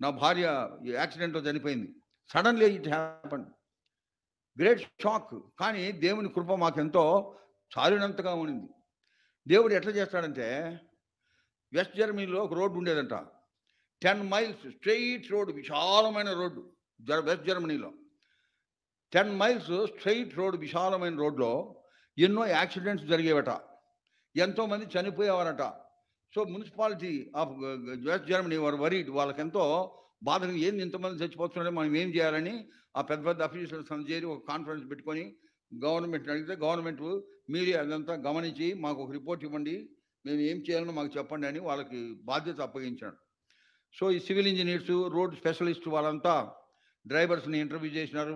నా భార్య యాక్సిడెంట్లో చనిపోయింది. Suddenly it happened. Great shock. కానీ దేవుని కృప మాకెంతో చాలినంతగా ఉండింది. దేవుడు ఎట్లా చేస్తాడంటే, వెస్ట్ జర్మనీలో ఒక రోడ్డు ఉండేదంట. 10 మైల్స్ స్ట్రెయిట్ రోడ్డు, విశాలమైన రోడ్డు. వెస్ట్ జర్మనీలో 10 మైల్స్ స్ట్రెయిట్ రోడ్డు, విశాలమైన రోడ్లో ఎన్నో యాక్సిడెంట్స్ జరిగేవట. ఎంతోమంది చనిపోయేవారట. So municipality of West Germany వారు వరీడ్, వాళ్ళకెంతో బాధగా ఏంది ఇంతమంది చచ్చిపోతున్నారో మనం ఏం చేయాలని ఆ పెద్ద పెద్ద అఫీషియల్స్ అందరూ చేరి ఒక కాన్ఫరెన్స్ పెట్టుకొని గవర్నమెంట్ని అడిగితే, గవర్నమెంట్ మీరే అదంతా గమనించి మాకు ఒక రిపోర్ట్ ఇవ్వండి, మేము ఏం చేయాలో మాకు చెప్పండి అని వాళ్ళకి బాధ్యత అప్పగించాడు. సో ఈ సివిల్ ఇంజనీర్స్, రోడ్ స్పెషలిస్ట్ వాళ్ళంతా డ్రైవర్స్ని ఇంటర్వ్యూ చేసినారు,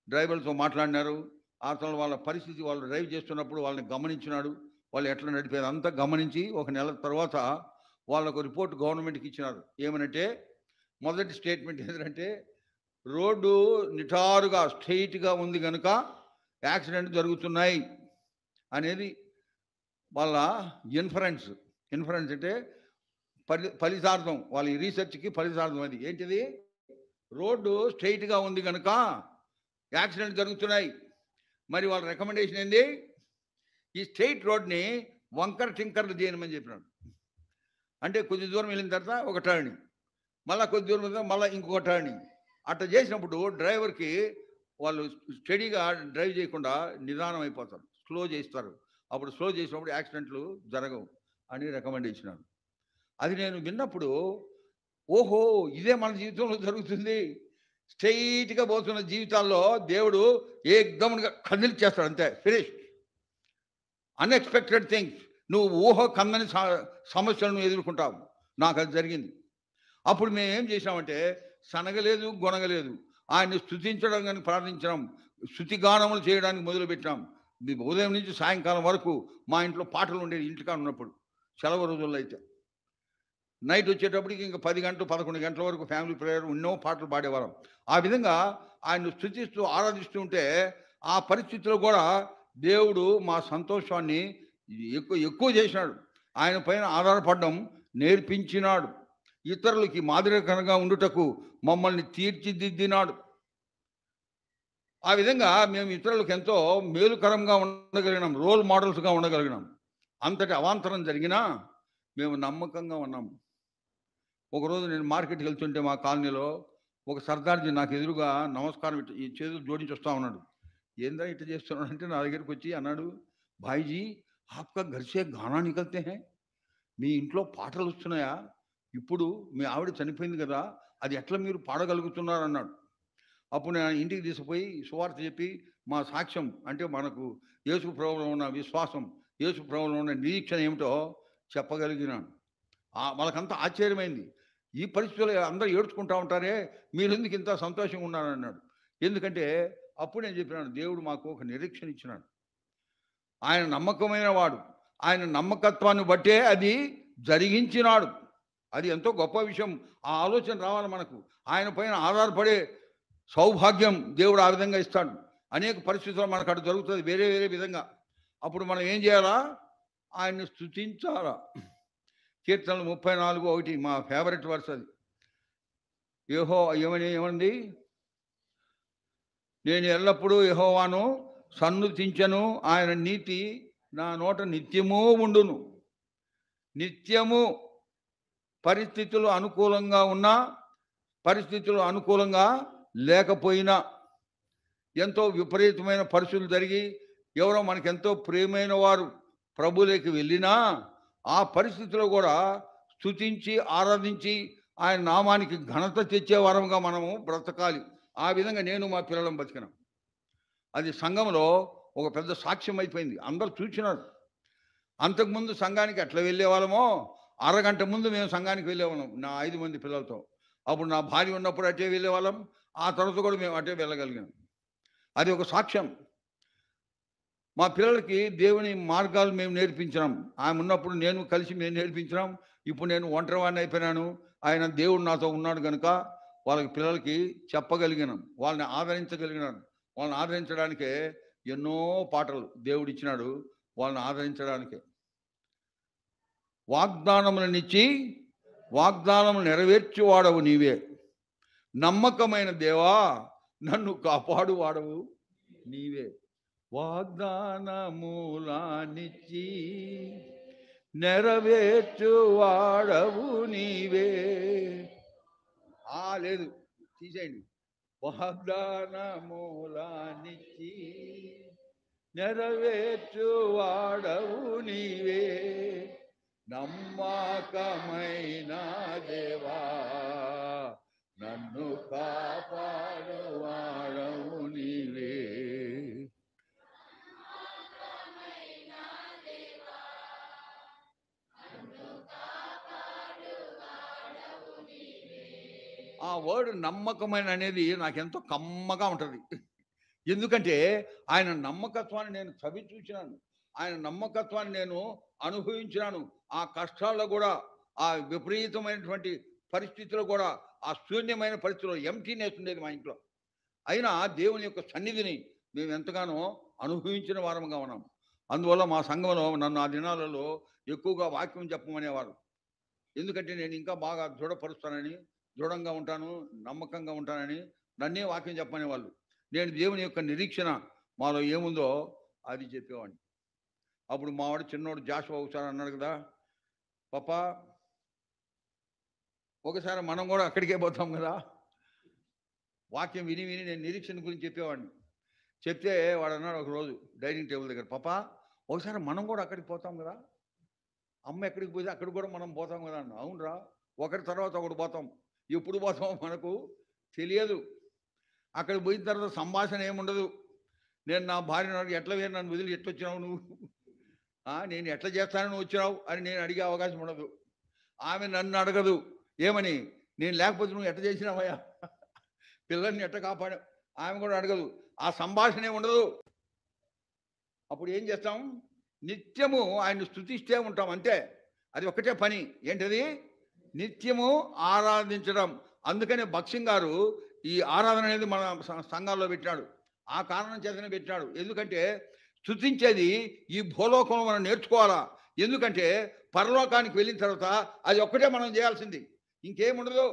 డ్రైవర్తో మాట్లాడినారు. ఆ తర్వాత వాళ్ళ పరిస్థితి, వాళ్ళు డ్రైవ్ చేస్తున్నప్పుడు వాళ్ళని గమనించినాడు, వాళ్ళు ఎట్లా నడిపేది అంతా గమనించి ఒక నెల తర్వాత వాళ్ళకు రిపోర్ట్ గవర్నమెంట్కి ఇచ్చినారు. ఏమనంటే, మొదటి స్టేట్మెంట్ ఏంటంటే, రోడ్డు నిటారుగా స్ట్రెయిట్గా ఉంది కనుక యాక్సిడెంట్ జరుగుతున్నాయి అనేది వాళ్ళ ఇన్ఫరెన్స్. ఇన్ఫరెన్స్ అంటే ఫలితార్థం, వాళ్ళ రీసెర్చ్కి ఫలితార్థం. అది ఏంటిది? రోడ్డు స్ట్రెయిట్గా ఉంది కనుక యాక్సిడెంట్ జరుగుతున్నాయి. మరి వాళ్ళ రికమెండేషన్ ఏంది? ఈ స్ట్రెయిట్ రోడ్ని వంకర టింకర్లు చేయమని చెప్పినాడు. అంటే కొద్ది దూరం వెళ్ళిన తర్వాత ఒక టర్నింగ్, మళ్ళీ కొద్ది దూరం వెళ్ళిన మళ్ళీ ఇంకొక టర్నింగ్. అట్లా చేసినప్పుడు డ్రైవర్కి వాళ్ళు స్టడీగా డ్రైవ్ చేయకుండా నిదానం అయిపోతారు, స్లో చేస్తారు. అప్పుడు స్లో చేసినప్పుడు యాక్సిడెంట్లు జరగవు అని రికమెండేషన్. అది నేను విన్నప్పుడు, ఓహో ఇదే మన జీవితంలో జరుగుతుంది. స్ట్రెయిట్గా పోతున్న జీవితాల్లో దేవుడు ఏకదమ్గా కదిలిచేస్తాడు, అంతే, ఫినిష్. అన్ఎక్స్పెక్టెడ్ థింగ్స్, నువ్వు ఊహ కందని సమస్యలను ఎదుర్కొంటావు. నాకు అది జరిగింది. అప్పుడు మేము ఏం చేసామంటే, సనగలేదు గొనగలేదు, ఆయన్ని స్తుతించడం కానీ ప్రార్థించడం, స్తుతిగానములు చేయడానికి మొదలుపెట్టాం. ఉదయం నుంచి సాయంకాలం వరకు మా ఇంట్లో పాటలు ఉండేవి. ఇంటికా ఉన్నప్పుడు సెలవు రోజుల్లో అయితే నైట్ వచ్చేటప్పటికి ఇంకా 10 గంటలు 11 గంటల వరకు ఫ్యామిలీ ప్రేయర్, ఎన్నో పాటలు పాడేవారం. ఆ విధంగా ఆయన్ను స్తుతిస్తూ ఆరాధిస్తూ ఉంటే, ఆ పరిస్థితిలో కూడా దేవుడు మా సంతోషాన్ని ఎక్కువ చేసినాడు. ఆయన పైన ఆధారపడడం నేర్పించినాడు. ఇతరులకి మాదిరికరంగా ఉండుటకు మమ్మల్ని తీర్చిదిద్దినాడు. ఆ విధంగా మేము ఇతరులకు ఎంతో మేలుకరంగా ఉండగలిగినాం, రోల్ మోడల్స్గా ఉండగలిగినాం. అంతటి అవాంతరం జరిగినా మేము నమ్మకంగా ఉన్నాము. ఒకరోజు నేను మార్కెట్కి వెళ్తుంటే మా కాలనీలో ఒక సర్దార్జీ నాకు ఎదురుగా నమస్కారం ఈ చేతులు జోడించి వస్తూ ఉన్నాడు. ఏందా ఇట్లా చేస్తున్నాడు అంటే, నా దగ్గరికి వచ్చి అన్నాడు, భాయిజీ ఆప్కా ఘర్సే గానా నికల్తే హే, మీ ఇంట్లో పాటలు వస్తున్నాయా? ఇప్పుడు మీ ఆవిడ చనిపోయింది కదా, అది ఎట్లా మీరు పాడగలుగుతున్నారు అన్నాడు. అప్పుడు నేను ఇంటికి తీసుకుపోయి సువార్త చెప్పి మా సాక్ష్యం, అంటే మనకు యేసు ప్రభువులో ఉన్న విశ్వాసం, యేసు ప్రభువులో ఉన్న నిరీక్షణ ఏమిటో చెప్పగలిగినాను. వాళ్ళకంతా ఆశ్చర్యమైంది. ఈ పరిస్థితుల్లో అందరూ ఏడ్చుకుంటూ ఉంటారే, మీరు ఎందుకు ఇంత సంతోషంగా ఉన్నారన్నాడు. ఎందుకంటే అప్పుడు నేను చెప్పినాను, దేవుడు మాకు ఒక నిరీక్షణ ఇచ్చినాడు. ఆయన నమ్మకమైన వాడు, ఆయన నమ్మకత్వాన్ని బట్టే అది జరిగించినాడు. అది ఎంతో గొప్ప విషయం. ఆ ఆలోచన రావాలి మనకు. ఆయన పైన ఆధారపడే సౌభాగ్యం దేవుడు ఆ విధంగా ఇస్తాడు. అనేక పరిస్థితుల్లో మనకు అటు జరుగుతుంది వేరే వేరే విధంగా. అప్పుడు మనం ఏం చేయాలా? ఆయన్ని స్తుతించాలా. కీర్తనలు 34:1 మా ఫేవరెట్ వర్స్ అది. ఏమంది? నేను ఎల్లప్పుడూ యెహోవాను సన్నుతించెను, ఆయన నీతి నా నోట నిత్యము ఉండును. నిత్యము. పరిస్థితులు అనుకూలంగా ఉన్నా, పరిస్థితులు అనుకూలంగా లేకపోయినా, ఎంతో విపరీతమైన పరిస్థితులు జరిగి ఎవరో మనకెంతో ప్రియమైన వారు ప్రభువులోకి వెళ్ళినా, ఆ పరిస్థితిలో కూడా స్తుతించి ఆరాధించి ఆయన నామానికి ఘనత తెచ్చే వారంగా మనము బ్రతకాలి. ఆ విధంగా నేను మా పిల్లలను బతికినాం. అది సంఘంలో ఒక పెద్ద సాక్ష్యం అయిపోయింది. అందరూ చూసినారు. అంతకుముందు సంఘానికి ఎట్లా వెళ్ళేవాళ్ళమో, అరగంట ముందు మేము సంఘానికి వెళ్ళేవాళ్ళం నా 5 మంది పిల్లలతో. అప్పుడు నా భార్య ఉన్నప్పుడు అటే వెళ్ళేవాళ్ళం, ఆ తర్వాత కూడా మేము అటే వెళ్ళగలిగాం. అది ఒక సాక్ష్యం. మా పిల్లలకి దేవుని మార్గాలు మేము నేర్పించినాం. ఆమె ఉన్నప్పుడు నేను కలిసి మేము నేర్పించినాం. ఇప్పుడు నేను ఒంటరివాడిని అయిపోయినాను, ఆయన దేవుడు నాతో ఉన్నాడు కనుక వాళ్ళకి పిల్లలకి చెప్పగలిగినాం, వాళ్ళని ఆదరించగలిగినాను. వాళ్ళని ఆదరించడానికే ఎన్నో పాటలు దేవుడు ఇచ్చినాడు, వాళ్ళని ఆదరించడానికే. వాగ్దానములనిచ్చి వాగ్దానములు నెరవేర్చేవాడవు నీవే. నమ్మకమైన దేవా నన్ను కాపాడు వాడవు నీవే. వాగ్దానములానిచ్చి నెరవేర్చు వాడవు నీవే. లేదు, తీసేయండి. వాగ్దానములానిచ్చి నెరవేర్చు వాడవు నీవే, నమ్మకమైన దేవా నన్ను కాపాడు వాడవు నీవే. ఆ వర్డ్ నమ్మకమైన అనేది నాకెంతో కమ్మగా ఉంటుంది. ఎందుకంటే ఆయన నమ్మకత్వాన్ని నేను చవి చూసినాను, ఆయన నమ్మకత్వాన్ని నేను అనుభవించినాను. ఆ కష్టాల్లో కూడా, ఆ విపరీతమైనటువంటి పరిస్థితుల్లో కూడా, ఆ శూన్యమైన పరిస్థితుల్లో ఎంటీనెస్ ఉండేది మా ఇంట్లో. అయినా దేవుని యొక్క సన్నిధిని మేము ఎంతగానో అనుభవించిన వారముగా ఉన్నాం. అందువల్ల మా సంఘంలో నన్ను ఆ దినాలలో ఎక్కువగా వాక్యం చెప్పమనేవారు. ఎందుకంటే నేను ఇంకా బాగా దృఢపరుస్తానని, దృఢంగా ఉంటాను, నమ్మకంగా ఉంటానని నన్నే వాక్యం చెప్పమనేవాళ్ళు. నేను దేవుని యొక్క నిరీక్షణ మాలో ఏముందో అది చెప్పేవాడిని. అప్పుడు మావాడు చిన్నోడు జాషువా ఒకసారి అన్నాడు కదా, పాపా ఒకసారి మనం కూడా అక్కడికే పోతాం కదా. వాక్యం విని విని నేను నిరీక్షణ గురించి చెప్పేవాడిని. చెప్తే వాడు అన్నాడు ఒకరోజు డైనింగ్ టేబుల్ దగ్గర, పాపా ఒకసారి మనం కూడా అక్కడికి పోతాం కదా, అమ్మ ఎక్కడికి పోతే అక్కడికి కూడా మనం పోతాం కదా అన్న. అవునరా, ఒకటి తర్వాత ఒకటి పోతాం, ఎప్పుడు పోతామో మనకు తెలియదు. అక్కడికి పోయిన తర్వాత సంభాషణ ఏముండదు. నేను నా భార్యను ఎట్లా వేరు, నన్ను వదిలి ఎట్లా వచ్చినావు నువ్వు, నేను ఎట్లా చేస్తానని వచ్చినావు అని నేను అడిగే అవకాశం ఉండదు. ఆమె నన్ను అడగదు ఏమని, నేను లేకపోతే నువ్వు ఎట్లా చేసినావయ్యా, పిల్లల్ని ఎట్లా కాపాడావు, ఆమె కూడా అడగదు. ఆ సంభాషణ ఉండదు. అప్పుడు ఏం చేస్తాం, నిత్యము ఆయన్ని స్తుతిస్తే ఉంటాం అంతే. అది ఒక్కటే పని. ఏంటది? నిత్యము ఆరాధించడం. అందుకనే భక్సింగ్ గారు ఈ ఆరాధన అనేది మన సంఘాల్లో పెట్టాడు. ఆ కారణం చేతనే పెట్టాడు. ఎందుకంటే స్తుతించేది ఈ భూలోకంలో మనం నేర్చుకోవాలా. ఎందుకంటే పరలోకానికి వెళ్ళిన తర్వాత అది ఒక్కటే మనం చేయాల్సింది, ఇంకేముండదు.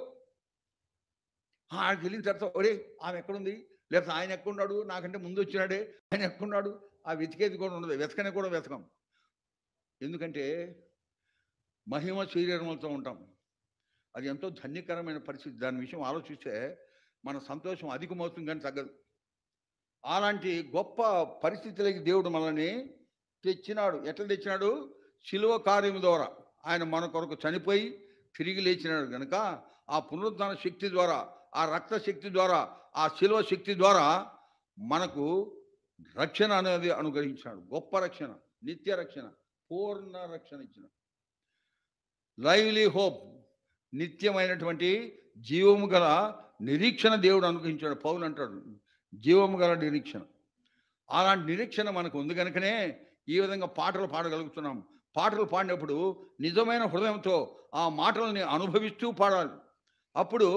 ఆడికి వెళ్ళిన తర్వాత ఒరే ఆమె ఎక్కడుంది, లేకపోతే ఆయన ఎక్కడున్నాడు, నాకంటే ముందు వచ్చినాడే ఆయన ఎక్కడున్నాడు, ఆ వెతికేది కూడా ఉండదు, వెతకని కూడా వెతకం. ఎందుకంటే మహిమ శరీరములతో ఉంటాం. అది ఎంతో ధన్యకరమైన పరిస్థితి. దాని విషయం ఆలోచిస్తే మన సంతోషం అధికమవుతుంది కానీ తగ్గదు. అలాంటి గొప్ప పరిస్థితులకి దేవుడు మనల్ని తెచ్చినాడు. ఎట్లా తెచ్చినాడు? శిలువ కార్యం ద్వారా. ఆయన మన కొరకు చనిపోయి తిరిగి లేచినాడు కనుక ఆ పునరుద్ధాన శక్తి ద్వారా, ఆ రక్త శక్తి ద్వారా, ఆ శిలువ శక్తి ద్వారా మనకు రక్షణ అనేది అనుగ్రహించాడు. గొప్ప రక్షణ, నిత్య రక్షణ, పూర్ణ రక్షణ ఇచ్చినాడు. లైవ్లీ హోప్, నిత్యమైనటువంటి జీవము గల నిరీక్షణ దేవుడు అనుగ్రహించాడు. పౌలు అంటాడు జీవము గల నిరీక్షణ. అలాంటి నిరీక్షణ మనకు ఉంది కనుకనే ఈ విధంగా పాటలు పాడగలుగుతున్నాం. పాటలు పాడినప్పుడు నిజమైన హృదయంతో ఆ మాటల్ని అనుభవిస్తూ పాడాలి. అప్పుడు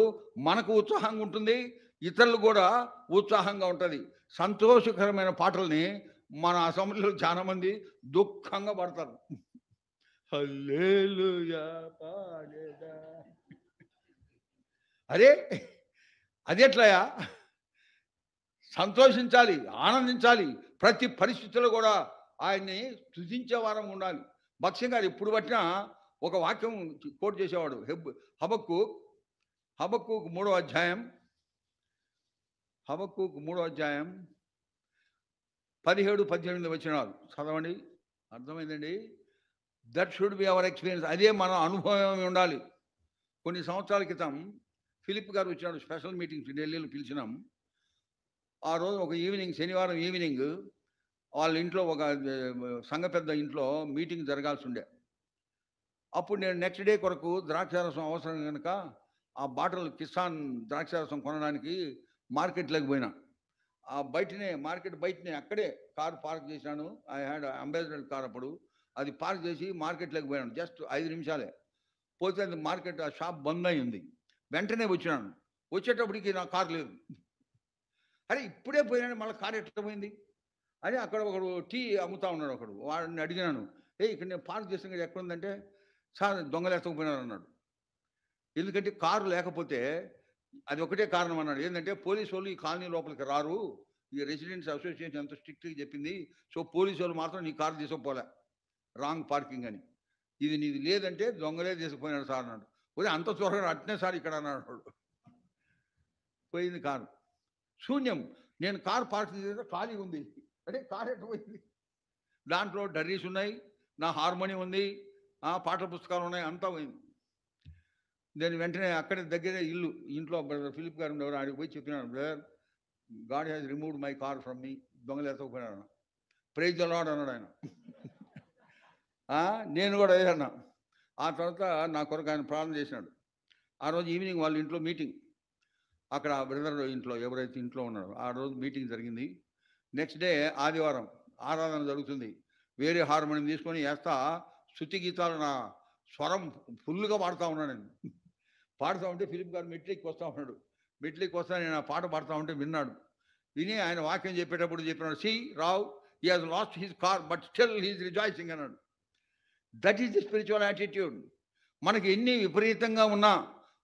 మనకు ఉత్సాహంగా ఉంటుంది, ఇతరులు కూడా ఉత్సాహంగా ఉంటుంది. సంతోషకరమైన పాటల్ని మన అసెంబ్లీలో చాలా మంది దుఃఖంగా పాడతారు. హల్లెలూయా పాడేదా. అరే అది ఎట్లయా? సంతోషించాలి, ఆనందించాలి. ప్రతి పరిస్థితుల్లో కూడా ఆయన్ని స్తుతించే వారం ఉండాలి. భక్ష్యం గారు ఇప్పుడు పట్టినా ఒక వాక్యం కోట్ చేసేవాడు. హబక్కూకు 3వ అధ్యాయం 17-18 వచనాలు చదవండి. అర్థమైందండి? That should be our experience. అదే మన అనుభవం ఉండాలి. కొన్ని సంవత్సరాల క్రితం ఫిలిప్ గారు వచ్చినాడు, స్పెషల్ మీటింగ్స్ ఢిల్లీలో పిలిచినాం. ఆ రోజు ఒక ఈవినింగ్, శనివారం ఈవినింగ్ వాళ్ళ ఇంట్లో ఒక సంఘ పెద్ద ఇంట్లో మీటింగ్ జరగాల్సి ఉండే. అప్పుడు నేను నెక్స్ట్ డే కొరకు ద్రాక్షారసం అవసరం కనుక ఆ బాటిల్ కిసాన్ ద్రాక్షారసం కొనడానికి మార్కెట్లోకి పోయినా. ఆ మార్కెట్ బయటనే అక్కడే కారు పార్క్ చేశాను. I had ambassador car. అప్పుడు అది పార్క్ చేసి మార్కెట్లోకి పోయాను. జస్ట్ 5 నిమిషాలే పోతే అది మార్కెట్, ఆ షాప్ బంద్ అయి ఉంది. వెంటనే వచ్చినాను. వచ్చేటప్పటికి నా కారు లేదు. అరే ఇప్పుడే పోయినాను, మళ్ళీ కారు ఎట్లా పోయింది అని అక్కడ ఒకడు టీ అమ్ముతా ఉన్నాడు. ఒకడు వాడిని అడిగినాను, ఇక్కడ నేను పార్క్ చేసిన కదా ఎక్కడుందంటే, సార్ దొంగలు ఎత్తకపోయినారు అన్నాడు. ఎందుకంటే కారు లేకపోతే అది ఒకటే కారణం అన్నాడు. ఏంటంటే పోలీసు వాళ్ళు ఈ కాలనీ లోపలికి రారు, ఈ రెసిడెంట్స్ అసోసియేషన్ ఎంతో స్ట్రిక్ట్గా చెప్పింది, సో పోలీసు వాళ్ళు మాత్రం నీ కారు తీసుకుపోలే, రాంగ్ పార్కింగ్ అని. ఇది నీది లేదంటే దొంగలే తీసుకుపోయినాడు సార్ అన్నాడు. పోయి అంత త్వరగా అట్నే సార్ ఇక్కడ అన్నాడు. పోయింది కారు, శూన్యం. నేను కారు పార్కింగ్ చేస్తే ఖాళీ ఉంది. అంటే కారు ఎట్లా పోయింది? దాంట్లో డర్రీస్ ఉన్నాయి, నా హార్మోనియం ఉంది, పాటల పుస్తకాలు ఉన్నాయి, అంతా పోయింది. నేను వెంటనే అక్కడి దగ్గరే ఇల్లు, ఇంట్లో బ్రదర్ ఫిలిప్ గారు ఉండేవారు, ఆడికి పోయి చెప్పినాను, brother God has removed my car from మీ, దొంగలు ఎత్తకపోయినాడు. ప్రైజ్ ద లార్డ్ అన్నాడు ఆయన. నేను కూడా అన్నా. ఆ తర్వాత నా కొరకు ఆయన ప్రార్థన చేసినాడు. ఆ రోజు ఈవినింగ్ వాళ్ళ ఇంట్లో మీటింగ్, అక్కడ బ్రదర్ ఇంట్లో ఎవరైతే ఇంట్లో ఉన్నారో ఆ రోజు మీటింగ్ జరిగింది. నెక్స్ట్ డే ఆదివారం ఆరాధన జరుగుతుంది. వేరే హార్మోనియం తీసుకొని వేస్తా స్తుతి గీతాలు, నా స్వరం ఫుల్గా పాడుతూ ఉన్నాను. నేను పాడుతూ ఉంటే ఫిలిప్ గారు మెట్లెక్కి వస్తూ ఉన్నాడు. మెట్లెక్కి వస్తా నేను ఆ పాట పాడుతూ ఉంటే విన్నాడు. విని ఆయన వాక్యం చెప్పేటప్పుడు చెప్పినాడు, C Rao, he has lost his car but still he is rejoicing అన్నాడు. That is the spiritual attitude. మనకి ఎన్ని విపరీతంగా ఉన్నా,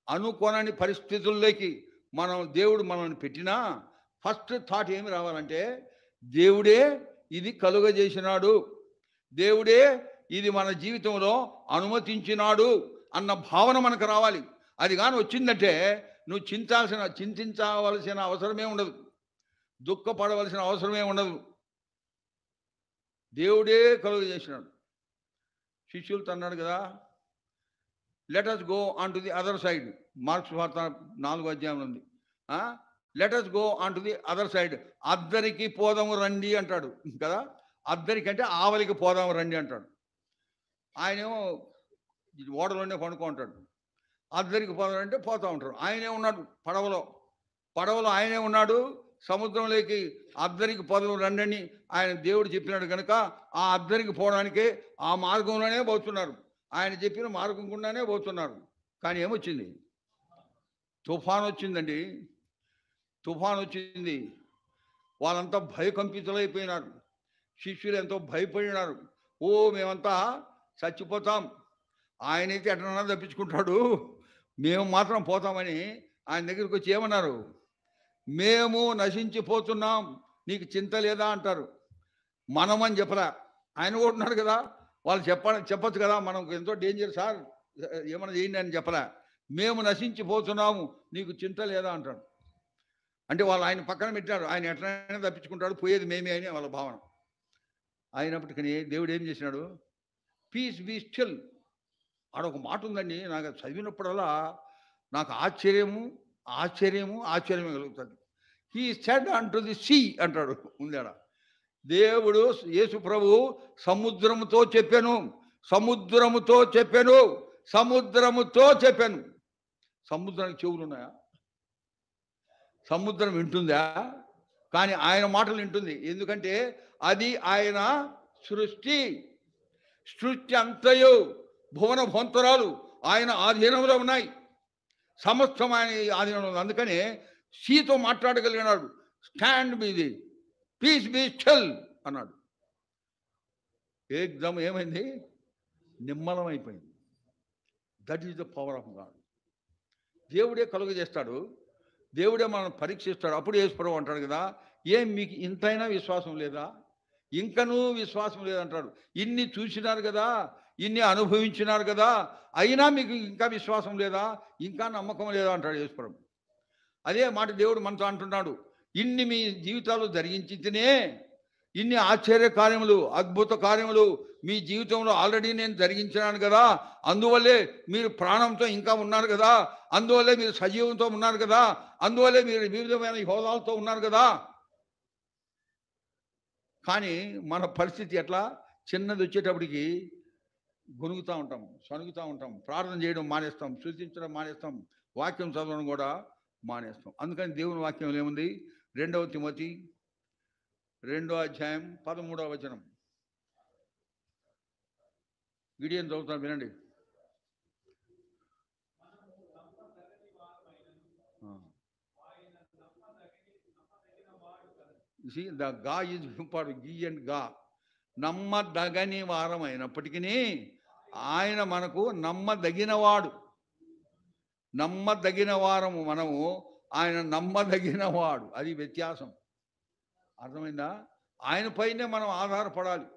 అనుకోనని పరిస్థితుల్లోకి దేవుడు మనల్ని పెట్టినా ఫస్ట్ థాట్ ఏమి రావాలంటే, దేవుడే ఇది కలుగజేసినాడు, దేవుడే ఇది మన జీవితంలో అనుమతించినాడు అన్న భావన మనకు రావాలి. అది కానీ వచ్చిందంటే నువ్వు చింతించవలసిన అవసరమే ఉండదు, దుఃఖపడవలసిన అవసరమే ఉండదు. దేవుడే కలుగజేసినాడు. శిష్యులతో అన్నాడు కదా, let us go on to the other side. Mark's వార్త 4వ అధ్యాయంలో ఉంది. Let us go on to the other side. అద్దరికి పోదాము రండి అంటాడు కదా. అద్దరికి అంటే ఆవలికి పోదాము రండి అంటాడు. ఆయనేమో ఓడలోనే పండుకుంటాడు. అద్దరికి పోదామంటే పోతూ ఉంటారు. ఆయనే ఉన్నాడు పడవలో ఆయనే ఉన్నాడు. సముద్రంలోకి అద్దరికి పోదాము రండి అని ఆయన దేవుడు చెప్పినాడు కనుక ఆ అద్దరికి పోవడానికే ఆ మార్గంలోనే పోతున్నారు. ఆయన చెప్పిన మార్గం గుండానే పోతున్నారు. కానీ ఏమొచ్చింది? తుఫాన్ వచ్చిందండి. తుఫాన్ వచ్చింది. వాళ్ళంతా భయకంపితులైపోయినారు. శిష్యులు ఎంతో భయపడినారు. మేమంతా చచ్చిపోతాం, ఆయనైతే ఎట్లన్నా తప్పించుకుంటాడు, మేము మాత్రం పోతామని ఆయన దగ్గరికి వచ్చి ఏమన్నారు? మేము నశించిపోతున్నాం, నీకు చింత లేదా అంటారు. మనమని చెప్పరా, ఆయన కూడా ఉన్నాడు కదా. వాళ్ళు చెప్పచ్చు కదా, మనకు ఎంతో డేంజర్ సార్, ఏమన్నా చేయండి అని చెప్పరా. మేము నశించిపోతున్నాము, నీకు చింత లేదా అంటాడు. అంటే వాళ్ళు ఆయన పక్కన పెట్టారు. ఆయన ఎట్లయినా తప్పించుకుంటాడు, పోయేది మేమే అని వాళ్ళ భావన. అయినప్పటికీ దేవుడు ఏం చేసినాడు? Piece be still. ఆడొక మాట ఉందండి, నాకు చదివినప్పుడల్లా నాకు ఆశ్చర్యమే కలుగుతుంది. He said unto the sea అంటాడు ఉందాడ. దేవుడు యేసు ప్రభు సముద్రముతో చెప్పాను. సముద్రానికి చెవులు ఉన్నాయా? సముద్రం వింటుందా? కానీ ఆయన మాటలు వింటుంది. ఎందుకంటే అది ఆయన సృష్టి అంతయు భువన భోంతరాలు ఆయన ఆధీనంలో ఉన్నాయి. సమస్తం ఆయన ఆధీనంలో ఉంది. అందుకనే సీతో మాట్లాడగలిగినాడు. Stand be the peace be still అన్నాడు. ఏకదమ్ ఏమైంది? నిమ్మలం అయిపోయింది. That is the power of God. దేవుడే కలుగజేస్తాడు, దేవుడే మనం పరీక్షిస్తాడు. అప్పుడు యేసుప్రభువు అంటాడు కదా, ఏం మీకు ఇంతైనా విశ్వాసం లేదా? ఇంకనూ విశ్వాసం లేదంటాడు. ఇన్ని చూసినారు కదా, ఇన్ని అనుభవించినారు కదా, అయినా మీకు ఇంకా విశ్వాసం లేదా, ఇంకా నమ్మకం లేదా అంటాడు యేసుప్రభువు. అదే మాట దేవుడు మనతో అంటున్నాడు. ఇన్ని మీ జీవితాలు జరిగించితేనే, ఇన్ని ఆశ్చర్య కార్యములు, అద్భుత కార్యములు మీ జీవితంలో ఆల్రెడీ నేను జరిగించినాను కదా, అందువల్లే మీరు ప్రాణంతో ఇంకా ఉన్నారు కదా, అందువల్లే మీరు సజీవంతో ఉన్నారు కదా, అందువల్లే మీరు వివిధమైన హోదాలతో ఉన్నారు కదా. కానీ మన పరిస్థితి ఎట్లా? చిన్నది వచ్చేటప్పటికి గొనుగుతూ ఉంటాం, సణుగుతూ ఉంటాం, ప్రార్థన చేయడం మానేస్తాం, సూచించడం మానేస్తాం, వాక్యం చదవడం కూడా మానేస్తాం. అందుకని దేవుని వాక్యం ఏముంది? 2వ తిమోతి 2వ అధ్యాయం 13వ వచనం. గిడియన్ చదువుతాం, వినండి. ద గా ఈజ్ ఇంపార్టెంట్. గి అండ్ గా, నమ్మదగని వారం అయినప్పటికీ ఆయన మనకు నమ్మదగినవాడు. నమ్మదగిన వారము మనము, ఆయన నమ్మదగిన వాడు. అది వ్యత్యాసం. అర్థమైందా? ఆయన పైనే మనం ఆధారపడాలి.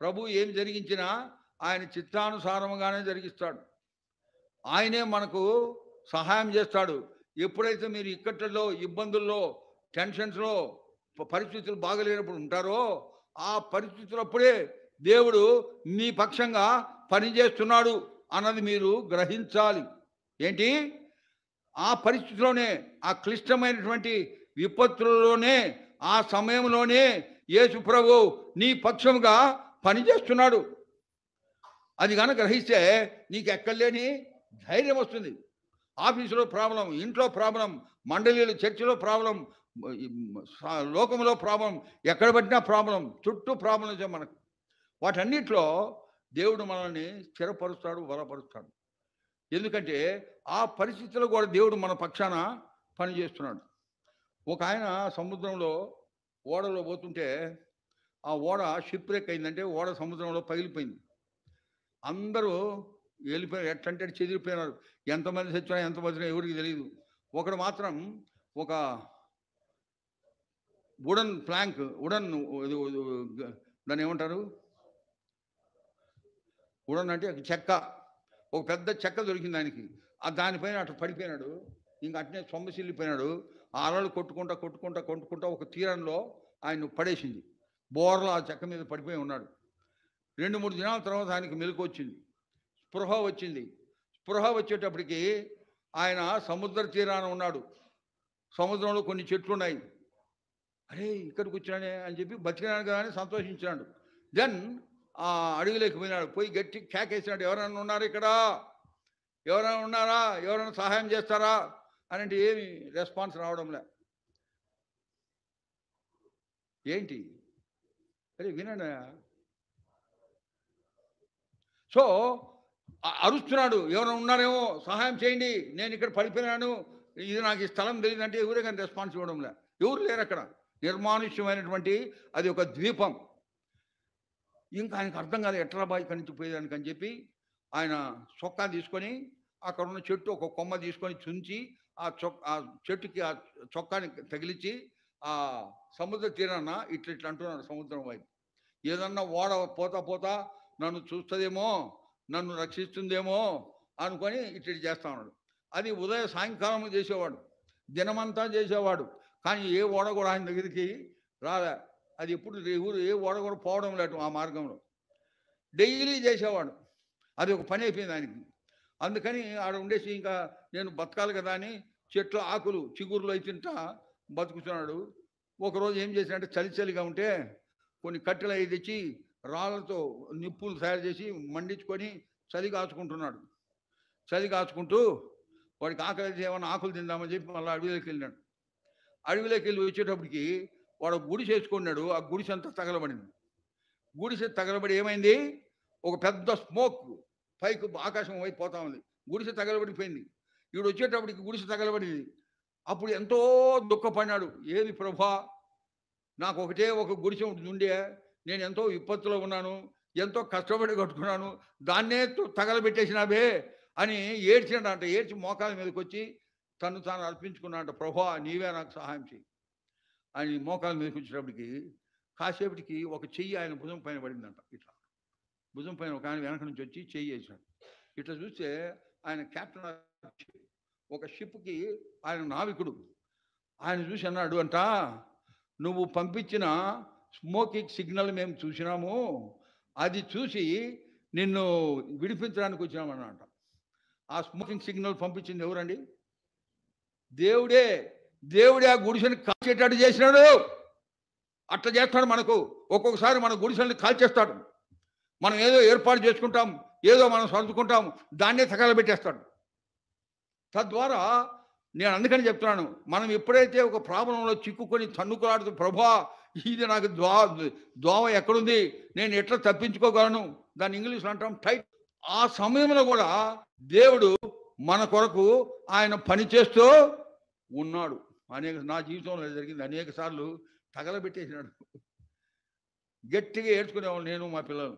ప్రభు ఏం జరిగించినా ఆయన చిత్తానుసారముగానే జరిగిస్తాడు. ఆయనే మనకు సహాయం చేస్తాడు. ఎప్పుడైతే మీరు ఇక్కట్లలో, ఇబ్బందుల్లో, టెన్షన్స్లో, పరిస్థితులు బాగలేనప్పుడు ఉంటారో, ఆ పరిస్థితులప్పుడే దేవుడు మీ పక్షంగా పనిచేస్తున్నాడు అన్నది మీరు గ్రహించాలి. ఏంటి? ఆ పరిస్థితిలోనే, ఆ క్లిష్టమైనటువంటి విపత్తులలోనే, ఆ సమయంలోనే యేసు ప్రభు నీ పక్షముగా పనిచేస్తున్నాడు. అది కనుక గ్రహిస్తే నీకు ఎక్కడలేని ధైర్యం వస్తుంది. ఆఫీసులో ప్రాబ్లం, ఇంట్లో ప్రాబ్లం, మండలీలు, చర్చిలో ప్రాబ్లం, లోకంలో ప్రాబ్లం, ఎక్కడ పట్టినా ప్రాబ్లం, చుట్టూ ప్రాబ్లమ్స్ మనకు. వాటన్నిటిలో దేవుడు మనల్ని స్థిరపరుస్తాడు, బలపరుస్తాడు. ఎందుకంటే ఆ పరిస్థితుల్లో కూడా దేవుడు మన పక్షాన పనిచేస్తున్నాడు. ఒక ఆయన సముద్రంలో ఓడలో పోతుంటే ఆ ఓడ షిప్ బ్రేక్ అయిందంటే ఓడ సముద్రంలో పగిలిపోయింది. అందరూ వెళ్ళిపోయారు, ఎట్టంటే చెదిరిపోయినారు. ఎంతమంది చచ్చినా ఎంతమంది ఎవరికి తెలియదు. ఒకడు మాత్రం ఒక వుడన్ ప్లాంక్, దాన్ని ఏమంటారు, వుడన్ అంటే చెక్క, ఒక పెద్ద చెక్క దొరికింది ఆయనకి. దానిపైన అటు పడిపోయినాడు. ఇంకా అట్నే సొమ్మసిల్లిపోయినాడు. ఆ అలలు కొట్టుకుంటా కొట్టుకుంటా కొట్టుకుంటా ఒక తీరంలో ఆయన పడేసింది. బోర్లో ఆ చెక్క మీద పడిపోయి ఉన్నాడు. 2-3 దినాల తర్వాత ఆయనకి మెలకు వచ్చింది, స్పృహ వచ్చింది. స్పృహ వచ్చేటప్పటికి ఆయన సముద్ర తీరాన ఉన్నాడు. సముద్రంలో కొన్ని చెట్లు ఉన్నాయి. అరే ఇక్కడికి వచ్చినానే అని చెప్పి బతికినాను కదా అని సంతోషించాడు. దెన్ ఆ అడవిలోకి పోయినాడు. పోయి గట్టి కేకేసినాడు, ఎవరైనా ఉన్నారు ఇక్కడ? ఎవరైనా ఉన్నారా? ఎవరైనా సహాయం చేస్తారా అని. అంటే ఏమి రెస్పాన్స్ రావడంలే. ఏంటి? అరే వినండి. సో అరుస్తున్నాడు, ఎవరైనా ఉన్నారేమో సహాయం చేయండి, నేను ఇక్కడ పడిపోయినాను, ఇది నాకు ఈ స్థలం తెలియదంటే ఎవరే కానీ రెస్పాన్స్ ఇవ్వడంలే. ఎవరు లేరు అక్కడ. నిర్మానుష్యమైనటువంటి అది ఒక ద్వీపం. ఇంకా ఆయనకు అర్థం కాదు, ఎట్లా బాయ్ కనిచిపోయేదానికి అని చెప్పి ఆయన చొక్కా తీసుకొని అక్కడ ఉన్న చెట్టు ఒక కొమ్మ తీసుకొని చుంచి ఆ చెట్టుకి ఆ చొక్కాని తగిలించి ఆ సముద్ర తీరాన ఇట్లా అంటున్నాడు సముద్రం వైపు. ఏదన్నా ఓడ పోతా పోతా నన్ను చూస్తుందేమో, నన్ను రక్షిస్తుందేమో అనుకొని ఇట్లా చేస్తా ఉన్నాడు. అది సాయంకాలం చేసేవాడు, దినమంతా చేసేవాడు. కానీ ఏ ఓడ కూడా ఆయన దగ్గరికి రాలే. అది ఎప్పుడు ఏ ఓడ కూడా పోవడం లేదు ఆ మార్గంలో. డైలీ చేసేవాడు. అది ఒక పని అయిపోయింది ఆయనకి. అందుకని ఆడ ఉండేసి ఇంకా నేను బతకాలి కదా అని చెట్లు ఆకులు చిగురులు అయి తింటా బతుకుతున్నాడు. ఒకరోజు ఏం చేశాడంటే చలి చలిగా ఉంటే కొన్ని కట్టెలు అవి తెచ్చి రాళ్ళతో నిప్పులు తయారు చేసి మండించుకొని చలి కాచుకుంటున్నాడు. చలి కాచుకుంటూ వాడికి ఆకలి ఏమన్నా ఆకులు తిందామని చెప్పి మళ్ళీ అడవిలోకి వెళ్ళినాడు. అడవిలోకి వెళ్ళి వచ్చేటప్పటికి వాడు గుడిసె వేసుకున్నాడు. ఆ గుడిసె అంతా తగలబడింది. గుడిసె తగలబడి ఏమైంది, ఒక పెద్ద స్మోక్ పైకి ఆకాశం వైపు పోతా ఉంది. గుడిసె తగలబడిపోయింది. ఈడు వచ్చేటప్పటికి గుడిసె తగలబడింది. అప్పుడు ఎంతో దుఃఖపడినాడు. ఏది ప్రభా, నాకు ఒకటే ఒక గుడిసె ఉండే, నేను ఎంతో విపత్తులో ఉన్నాను, ఎంతో కష్టపడి కట్టుకున్నాను, దాన్నే తగలబెట్టేసినావే అని ఏడ్చాడంట. ఏడ్చి మోకాల మీదకి వచ్చి తను తాను అర్పించుకున్నాడంట. ప్రభా నీవే నాకు సహాయం చేయి అని మోకాల మీదకి వచ్చేటప్పటికి కాసేపటికి ఒక చెయ్యి ఆయన భుజం పైన పడిందంట. ఇట్లా భుజం పైన ఒక ఆయన వెనక నుంచి వచ్చి చెయ్యి వేసాడు. ఇట్లా చూస్తే ఆయన క్యాప్టెన్ ఒక షిప్కి ఆయన నావికుడు. ఆయన చూసి అన్నాడు అంట, నువ్వు పంపించిన స్మోకింగ్ సిగ్నల్ మేము చూసినాము, అది చూసి నిన్ను విడిపించడానికి వచ్చినామన్నమాట. ఆ స్మోకింగ్ సిగ్నల్ పంపించింది ఎవరండి? దేవుడే. దేవుడే ఆ గుడిసెని కాల్చేటట్టు చేసినాడు. అట్లా చేస్తాడు మనకు. ఒక్కొక్కసారి మన గుడిసెల్ని కాల్చేస్తాడు. మనం ఏదో ఏర్పాటు చేసుకుంటాం, ఏదో మనం సర్దుకుంటాం, దాన్నే తగలబెట్టేస్తాడు. తద్వారా నేను అందుకని చెప్తున్నాను, మనం ఎప్పుడైతే ఒక ప్రాబ్లంలో చిక్కుకొని తన్నుకులాడుతూ ప్రభా ఇది నాకు దోవ ఎక్కడుంది, నేను ఎట్లా తప్పించుకోగలను, దాన్ని ఇంగ్లీష్లో అంటాం టైట్. ఆ సమయంలో కూడా దేవుడు మన కొరకు ఆయన పనిచేస్తూ ఉన్నాడు. నా జీవితంలో జరిగింది. అనేక సార్లు తగలబెట్టేసినాడు. గట్టిగా ఏడ్చుకునేవాళ్ళు నేను మా పిల్లలు.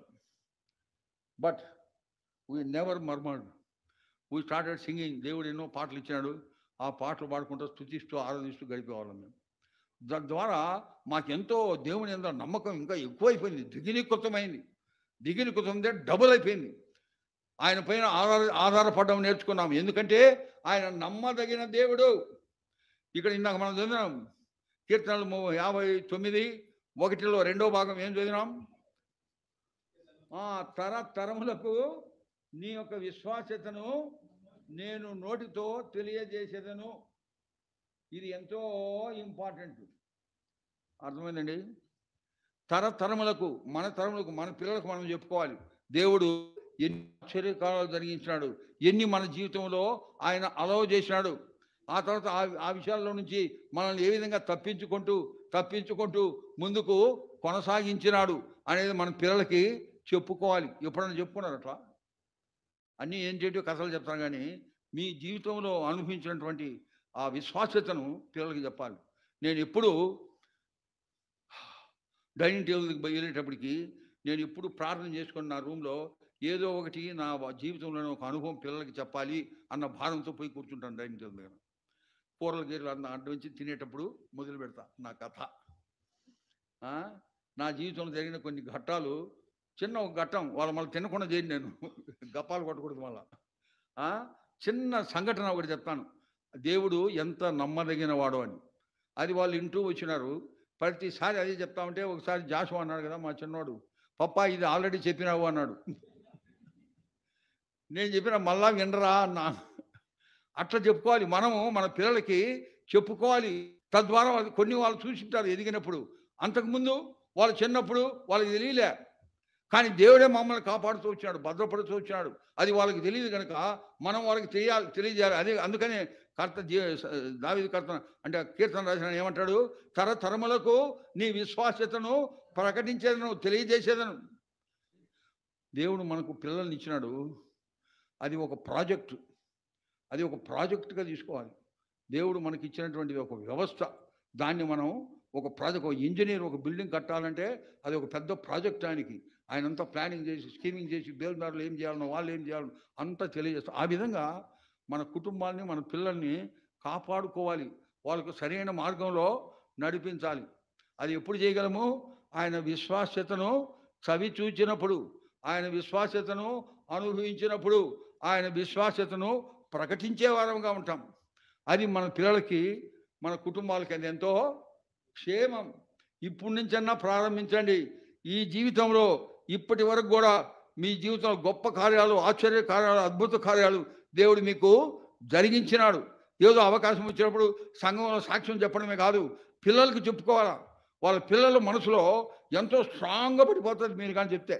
But we never murmured. We started singing. దేవుడు ఎన్నో పాటలు ఇచ్చినాడు. ఆ పాటలు పాడుకుంటూ స్తుతిస్తూ ఆరాధిస్తూ గడిపేవాళ్ళం మేము. తద్వారా మాకెంతో దేవుని యందు నమ్మకం ఇంకా ఎక్కువైపోయింది, దిగినికృతమైంది, డబుల్ అయిపోయింది. ఆయన పైన ఆధారపడడం నేర్చుకున్నాం. ఎందుకంటే ఆయన నమ్మదగిన దేవుడు. ఇక్కడ ఇందాక మనం చదివినాం కీర్తనలు 59:1 రెండో భాగం ఏం చదివినాం? తరములకు నీ యొక్క విశ్వాస్యతను నేను నోటితో తెలియజేసేదను. ఇది ఎంతో ఇంపార్టెంట్. అర్థమైందండి? తరములకు, మన తరములకు, మన పిల్లలకు మనం చెప్పుకోవాలి దేవుడు ఎన్ని ఆశ్చర్యకారాలు జరిగించినాడు, ఎన్ని మన జీవితంలో ఆయన అలవ్ చేసినాడు. ఆ తర్వాత ఆ విషయాల్లో నుంచి మనల్ని ఏ విధంగా తప్పించుకుంటూ ముందుకు కొనసాగించినాడు అనేది మన పిల్లలకి చెప్పుకోవాలి. ఎప్పుడైనా చెప్పుకున్నారు అట్లా? అన్నీ ఏంటంటే కథలు చెప్తాను, కానీ మీ జీవితంలో అనుభవించినటువంటి ఆ విశ్వాస్యతను పిల్లలకి చెప్పాలి. నేను ఎప్పుడు డైనింగ్ టేబుల్కి వెళ్ళేటప్పటికి నేను ఎప్పుడు ప్రార్థన చేసుకుని నా రూమ్లో ఏదో ఒకటి నా జీవితంలోనే ఒక అనుభవం పిల్లలకి చెప్పాలి అన్న భారంతో పోయి కూర్చుంటాను డైనింగ్ టేబుల్ దగ్గర. కూరలు గీరలు అడ్డం వచ్చి తినేటప్పుడు మొదలు పెడతా నా కథ. నా జీవితంలో జరిగిన కొన్ని ఘట్టాలు, చిన్న ఒక ఘట్టం, వాళ్ళు మళ్ళీ తినకుండా చేయను, నేను గప్పాలు కొట్టకూడదు. మళ్ళా చిన్న సంఘటన ఒకటి చెప్తాను, దేవుడు ఎంత నమ్మదగిన వాడు అని. అది వాళ్ళు ఇంటూ వచ్చినారు. ప్రతిసారి అదే చెప్తా ఉంటే ఒకసారి జాషు అన్నాడు కదా మా చిన్నవాడు, పప్పా ఇది ఆల్రెడీ చెప్పినావు అన్నాడు. నేను చెప్పిన మళ్ళా వినరా అన్నా. అట్లా చెప్పుకోవాలి మనము, మన పిల్లలకి చెప్పుకోవాలి. తద్వారా కొన్ని వాళ్ళు చూసింటారు ఎదిగినప్పుడు. అంతకుముందు వాళ్ళు చిన్నప్పుడు వాళ్ళకి తెలియలే, కానీ దేవుడే మమ్మల్ని కాపాడుతూ వచ్చినాడు, భద్రపడుతూ వచ్చినాడు. అది వాళ్ళకి తెలియదు కనుక మనం వాళ్ళకి తెలియజేయాలి. అదే అందుకనే దావీదు కర్త అంటే కీర్తన రాసిన ఏమంటాడు? తరములకు నీ విశ్వాస్యతను ప్రకటించేదను, తెలియజేసేదను. దేవుడు మనకు పిల్లల్ని ఇచ్చినాడు. అది ఒక ప్రాజెక్టు, అది ఒక ప్రాజెక్టుగా తీసుకోవాలి. దేవుడు మనకి ఇచ్చినటువంటిది ఒక వ్యవస్థ. దాన్ని మనం ఒక ప్రాజెక్ట్, ఒక ఇంజనీర్ ఒక బిల్డింగ్ కట్టాలంటే అది ఒక పెద్ద ప్రాజెక్ట్. ఆయన అంతా ప్లానింగ్ చేసి, స్కీమింగ్ చేసి, బేల్దారులు ఏం చేయాలనో, వాళ్ళు ఏం చేయాలనో అంతా తెలియజేస్తారు. ఆ విధంగా మన కుటుంబాన్ని, మన పిల్లల్ని కాపాడుకోవాలి, వాళ్ళకు సరైన మార్గంలో నడిపించాలి. అది ఎప్పుడు చేయగలము? ఆయన విశ్వాస్యతను చవి చూచినప్పుడు, ఆయన విశ్వాస్యతను అనుభవించినప్పుడు, ఆయన విశ్వాస్యతను ప్రకటించే వారంగా ఉంటాం. అది మన పిల్లలకి, మన కుటుంబాలకి అది ఎంతో క్షేమం. ఇప్పటి నుంచన్నా ప్రారంభించండి. ఈ జీవితంలో ఇప్పటి వరకు కూడా మీ జీవితంలో గొప్ప కార్యాలు, ఆశ్చర్య కార్యాలు, అద్భుత కార్యాలు దేవుడు మీకు జరిగించినాడు. ఏదో అవకాశం వచ్చినప్పుడు సంఘంలో సాక్ష్యం చెప్పడమే కాదు, పిల్లలకు చెప్పుకోవాలా. వాళ్ళ పిల్లల మనసులో ఎంతో స్ట్రాంగ్గా పడిపోతుంది మీరు కానీ చెప్తే.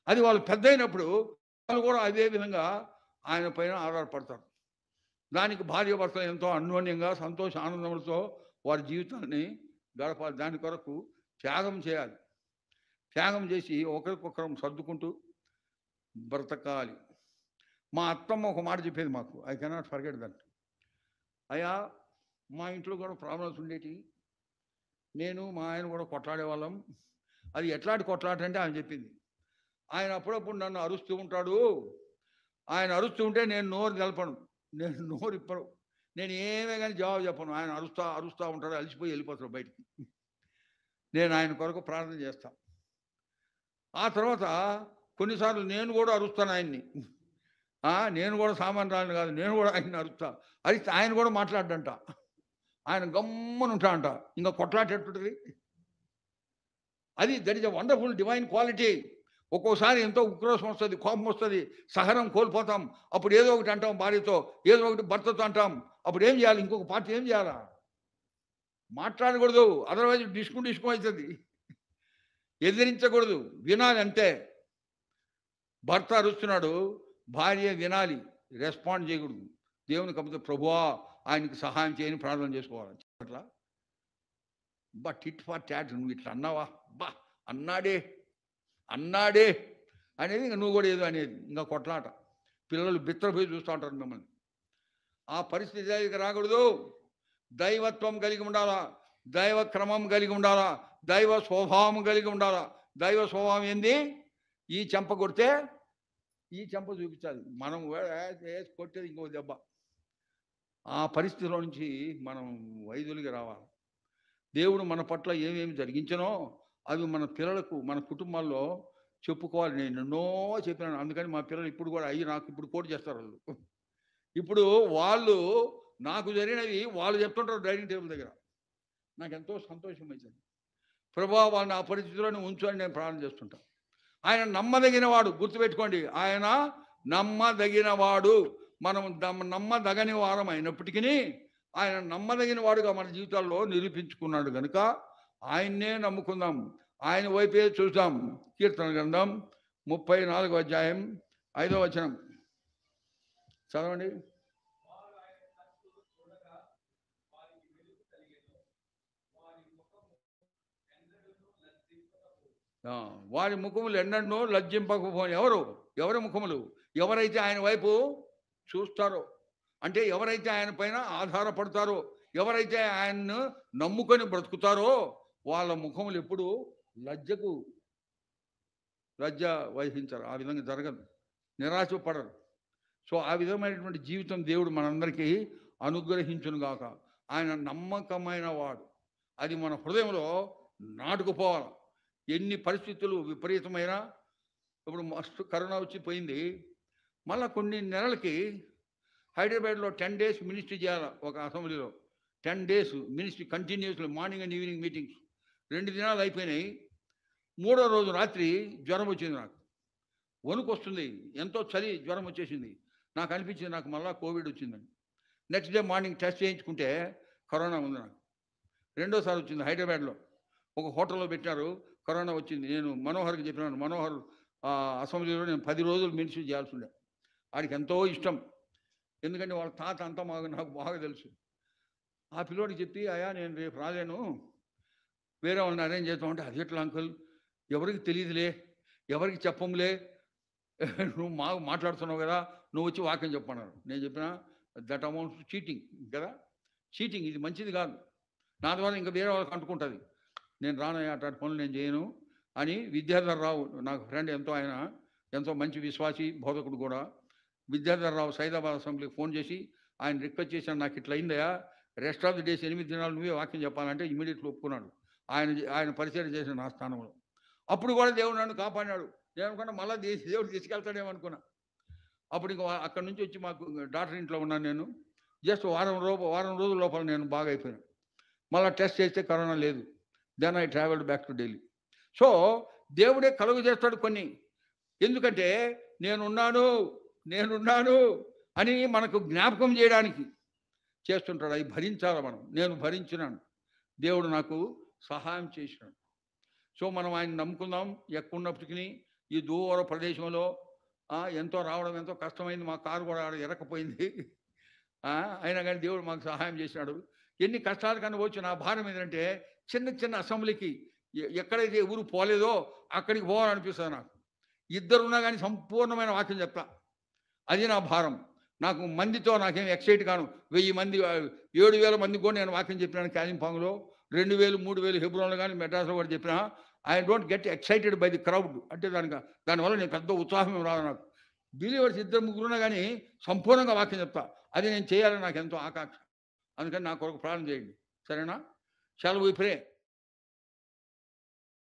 అది వాళ్ళు పెద్ద అయినప్పుడు వాళ్ళు కూడా అదే విధంగా ఆయన పైన ఆధారపడతారు. దానికి భార్య భర్తలు ఎంతో అన్యోన్యంగా సంతోష ఆనందములతో వారి జీవితాన్ని గడపాలి. దాని కొరకు త్యాగం చేయాలి. త్యాగం చేసి ఒకరికొకరం సర్దుకుంటూ బ్రతకాలి. మా అత్తమ్మ ఒక మాట చెప్పేది మాకు, ఐ కెనాట్ ఫర్గెట్ దట్. అయ్యా, మా ఇంట్లో కూడా ప్రాబ్లమ్స్ ఉండేటి, నేను మా ఆయన కూడా కొట్లాడే వాళ్ళం. అది ఎట్లాంటి కొట్లాట అంటే ఆయన చెప్పింది, ఆయన అప్పుడప్పుడు నన్ను అరుస్తూ ఉంటాడు. ఆయన అరుస్తూ ఉంటే నేను నోరు తెలపను, నేను నోరు ఇప్పను, నేను ఏమే కానీ జవాబు చెప్పను. ఆయన అరుస్తూ ఉంటాడు, అలసిపోయి వెళ్ళిపోతాడు బయటికి. నేను ఆయన కొరకు ప్రార్థన చేస్తాను. ఆ తర్వాత కొన్నిసార్లు నేను కూడా అరుస్తాను ఆయన్ని. నేను కూడా సామాన్యురాలిని కాదు, నేను కూడా ఆయన్ని అరుస్తా. అరిస్తే ఆయన కూడా మాట్లాడంట, ఆయన గమ్మని ఉంటా అంట. ఇంకా కొట్లాటేటది. That is a wonderful divine quality. ఒక్కోసారి ఎంతో ఉక్రోషం వస్తుంది, కోపం వస్తుంది, సహనం కోల్పోతాం. అప్పుడు ఏదో ఒకటి అంటాం భార్యతో, ఏదో ఒకటి భర్తతో అంటాం. అప్పుడు ఏం చేయాలి? ఇంకొక పార్టీ ఏం చేయాలా? మాట్లాడకూడదు, అదర్వైజ్ డిస్కు అవుతుంది. ఎదిరించకూడదు, వినాలి అంతే. భర్త అరుస్తున్నాడు, భార్య వినాలి, రెస్పాండ్ చేయకూడదు. దేవునికి కాకపోతే ప్రభువా ఆయనకి సహాయం చేయని ప్రార్థన చేసుకోవాలి. అట్లా బట్ టిట్ ఫర్ ట్యాట్, నువ్వు ఇట్లా అన్నావా, బా అన్నాడే అనేది ఇంకా నువ్వు కూడా ఏదో అనేది, ఇంకా కొట్లాట. పిల్లలు బిత్తరపోయి చూస్తూ ఉంటారు మిమ్మల్ని. ఆ పరిస్థితి దగ్గరికి రాకూడదు. దైవత్వం కలిగి ఉండాలా, దైవ క్రమం కలిగి ఉండాలా, దైవ స్వభావం కలిగి ఉండాలా. దైవ స్వభావం ఏంది? ఈ చెంప కొడితే ఈ చెంప చూపించాలి. మనం వేసి కొట్టేది ఇంకో దెబ్బ. ఆ పరిస్థితిలో నుంచి మనం వైదొలిగి రావాలి. దేవుడు మన పట్ల ఏమేమి జరిగించనో అవి మన పిల్లలకు, మన కుటుంబాల్లో చెప్పుకోవాలి. నేను ఎన్నో చెప్పినాను. అందుకని మా పిల్లలు ఇప్పుడు కూడా నాకు ఇప్పుడు కోట్ చేస్తారు వాళ్ళు. ఇప్పుడు వాళ్ళు నాకు జరిగినవి వాళ్ళు చెప్తుంటారు డైనింగ్ టేబుల్ దగ్గర. నాకు ఎంతో సంతోషం అవుతుంది. ప్రభువా వాళ్ళని ఆ పరిస్థితిలోనే ఉంచు అని నేను ప్రార్థన చేస్తుంటాను. ఆయన నమ్మదగిన వాడు, గుర్తుపెట్టుకోండి. ఆయన నమ్మదగిన వాడు. మనం నమ్మదగని వారం అయినప్పటికీ ఆయన నమ్మదగిన వాడుగా మన జీవితాల్లో నిరూపించుకున్నాడు కనుక ఆయన్నే నమ్ముకుందాం, ఆయన వైపే చూద్దాం. కీర్తన గ్రంథం 34వ అధ్యాయం 5వ వచనం చదవండి. వారి ముఖములు ఎన్నడూ లజ్జింపకపోని. ఎవరి ముఖములు? ఎవరైతే ఆయన వైపు చూస్తారో, అంటే ఎవరైతే ఆయన పైన ఆధారపడతారో, ఎవరైతే ఆయన్ను నమ్ముకొని బ్రతుకుతారో వాళ్ళ ముఖములు ఎప్పుడు లజ్జ వహించరు. ఆ విధంగా జరగదు, నిరాశపడరు. సో ఆ విధమైనటువంటి జీవితం దేవుడు మనందరికీ అనుగ్రహించునుగాక. ఆయన నమ్మకమైన వాడు. అది మన హృదయంలో నాటుకుపోవాలి. ఎన్ని పరిస్థితులు విపరీతమైన, ఇప్పుడు మస్తు కరోనా వచ్చి పోయింది. మళ్ళీ కొన్ని నెలలకి హైదరాబాద్లో 10 days మినిస్ట్రీ చేయాలి. ఒక అసెంబ్లీలో 10 days ministry continuously, morning and evening meetings. 2 దినాలు అయిపోయినాయి. 3వ రోజు రాత్రి జ్వరం వచ్చింది. నాకు వణుకు వస్తుంది, ఎంతో చలి, జ్వరం వచ్చేసింది. నాకు అనిపించింది నాకు మళ్ళీ కోవిడ్ వచ్చిందని. నెక్స్ట్ డే మార్నింగ్ టెస్ట్ చేయించుకుంటే కరోనా ఉంది. నాకు రెండోసారి వచ్చింది. హైదరాబాద్లో ఒక హోటల్లో పెట్టారు, కరోనా వచ్చింది. నేను మనోహర్కి చెప్పినాను. మనోహర్ అసెంబ్లీలో నేను 10 రోజులు మినిస్ట్రీ చేయాల్సి ఉండే. వాడికి ఎంతో ఇష్టం, ఎందుకంటే వాళ్ళ తాత అంతా నాకు బాగా తెలుసు. ఆ పిల్లోడికి చెప్పి, అయ్యా నేను రేపు రాలేను, వేరే వాళ్ళని అరేంజ్ చేస్తామంటే, అది ఎట్లా అంకుల్, ఎవరికి తెలియదులే, ఎవరికి చెప్పంలే, నువ్వు మాట్లాడుతున్నావు కదా, నువ్వు వచ్చి వాక్యం చెప్పన్నారు. నేను చెప్పిన దట్ అమౌంట్ చీటింగ్ కదా, చీటింగ్, ఇది మంచిది కాదు, నా ద్వారా ఇంకా వేరే వాళ్ళకి అంటుకుంటుంది, నేను రానయ్యా అట్లాంటి పనులు నేను చేయను అని. విద్యాధర్ రావు నాకు ఫ్రెండ్, ఆయన ఎంతో మంచి విశ్వాసి, బోధకుడు కూడా. విద్యాధర్ రావు సైదాబాద్ అసెంబ్లీకి ఫోన్ చేసి ఆయన రిక్వెస్ట్ చేశాను, నాకు ఇట్లా అయిందయా, రెస్ట్ ఆఫ్ ది డేస్ 8 దినాలు నువ్వే వాక్యం చెప్పాలంటే ఇమీడియట్లీ ఒప్పుకున్నాడు. ఆయన పరిచయం చేసిన నా స్థానంలో. అప్పుడు కూడా దేవుడు నన్ను కాపాడినాడు. నేను అనుకున్నా మళ్ళీ దేవుడు తీసుకెళ్తాడేమనుకున్నా. అప్పుడు ఇంకా అక్కడి నుంచి వచ్చి మాకు డాక్టర్ ఇంట్లో ఉన్నాను నేను. జస్ట్ వారం రోజుల లోపల నేను బాగా అయిపోయాను. మళ్ళీ టెస్ట్ చేస్తే కరోనా లేదు. Then I travelled back to Delhi. So దేవుడే కలుగు చేస్తాడు కొన్ని. ఎందుకంటే నేనున్నాను అని మనకు జ్ఞాపకం చేయడానికి చేస్తుంటాడు. అవి భరించాలి మనం. నేను భరించినాను, దేవుడు నాకు సహాయం చేసినాడు. సో మనం ఆయన నమ్ముకుందాం. ఎక్కడున్నప్పటికీ ఈ దూర ప్రదేశంలో ఎంతో రావడం ఎంతో కష్టమైంది. మా కారు కూడా ఎరకపోయింది. అయినా కానీ దేవుడు మాకు సహాయం చేసినాడు. ఎన్ని కష్టాలు కానీ వచ్చి నా భారం ఏంటంటే, చిన్న అసెంబ్లీకి ఎక్కడైతే ఊరు పోలేదో అక్కడికి పోవాలనిపిస్తుంది నాకు. ఇద్దరున్నా కానీ సంపూర్ణమైన వాక్యం చెప్తా, అది నా భారం. నాకు మందితో నాకేం ఎక్సైట్ కాను. 1000 మంది 7000 మందికి కూడా నేను వాక్యం చెప్పినాను. కాలింపాంగ్లో 2000 3000 హెబ్రోన్లో కానీ మెడ్రాస్లో కూడా చెప్పినా. I don't get excited by the crowd. అంటే దానివల్ల నేను పెద్ద ఉత్సాహం రాదు నాకు. బిలీవర్స్ 2-3 కానీ సంపూర్ణంగా వాక్యం చెప్తా. అది నేను చేయాలని నాకు ఎంతో ఆకాంక్ష. అందుకని నా కొరకు ప్రార్థన చేయండి, సరేనా? Shall we pray?